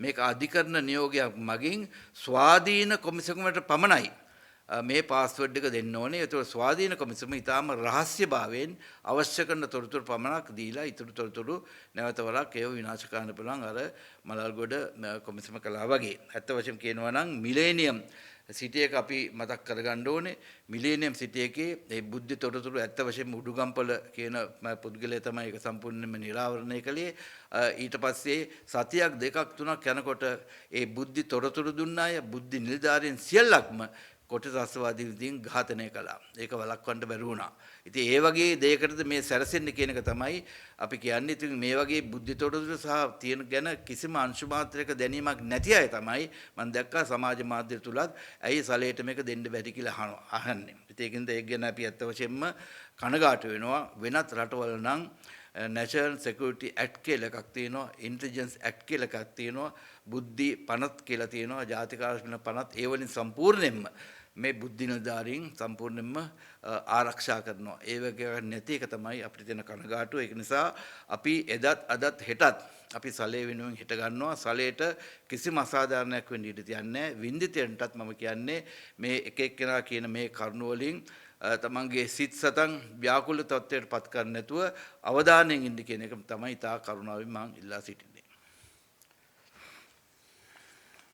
මේක අධිකරණ නියෝගයක් මගින් ස්වාධීන කොමිසමකට පමණයි මේ පාස්වර්ඩ් එක දෙන්න ඕනේ. ඒතකොට ස්වාධීන කොමිසම ඊටාම රහස්‍යභාවයෙන් අවශ්‍ය කරන තොරතුරු පමණක් දීලා ඊටු තොරතුරු නැවත වරක් ඒව විනාශ කරන්න පුළුවන් අර මලල්ගොඩ කොමිසම කළා වගේ. ඇත්ත වශයෙන්ම කියනවා නම් මිලේනියම් සිටි එක අපි මතක් කරගන්න ඕනේ. මිලේනියම් සිටි එකේ ඒ බුද්ධ තොරතුරු ඇත්ත වශයෙන්ම උඩුගම්පල කියන පුද්ගලයා තමයි ඒක සම්පූර්ණයෙන්ම නිරාවරණය කළේ. ඊට පස්සේ සතියක් දෙකක් තුනක් යනකොට ඒ බුද්ධ තොරතුරු දුන්න අය බුද්ධ නිලධාරීන් සියල්ලක්ම කොටසස්වාදී විදිහින් ඝාතනය කළා. ඒක වළක්වන්න බැරි වුණා. ඉතින් ඒ වගේ දෙයකටද මේ සැරසෙන්න කියන එක තමයි අපි කියන්නේ. ඉතින් මේ වගේ බුද්ධ තොරතුරු සහ තියෙන ගැන කිසිම අංශු මාත්‍රයක දැනීමක් නැති අය තමයි මම දැක්කා සමාජ මාධ්‍ය තුලත් ඇයි සලේට මේක දෙන්න බැරි කියලා අහන්නේ. ඉතින් ඒකින්ද ඒක ගැන අපි අත්ත වශයෙන්ම කනගාටු වෙනවා. වෙනත් රටවල නම් National Security Act කියලා එකක් තියෙනවා, Intelligence Act කියලා එකක් තියෙනවා, බුද්ධි පනත් කියලා තියෙනවා, ජාතික ආරක්ෂණ පනත්. ඒ වලින් සම්පූර්ණයෙන්ම මේ බුද්ධි නිලධාරීන් සම්පූර්ණයෙන්ම ආරක්ෂා කරනවා. ඒ වගේ නැති එක තමයි අපිට තියෙන කනගාටුව. ඒක නිසා අපි එදත් අදත් හෙටත් අපි සලේ වෙනුවෙන් හිට ගන්නවා. සලේට කිසිම අසාධාරණයක් වෙන්න ඉඩ තියන්නේ නැහැ. වින්දිතයන්ටත් මම කියන්නේ මේ එක එක්කෙනා කියන මේ කරුණ වලින් තමන්ගේ සිත් සතන් ව්‍යාකුල තත්ත්වයට පත් කර නැතුව අවධානයෙන් ඉන්න කියන එක තමයි තා කරුණාවෙන් මම ඉල්ලා සිටින්නේ.